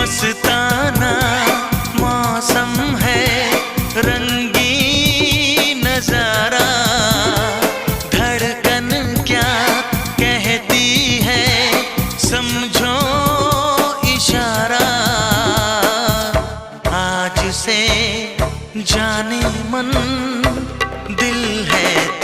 मस्ताना मौसम है, रंगीन नजारा। धड़कन क्या कहती है, समझो इशारा। आज से जाने मन दिल है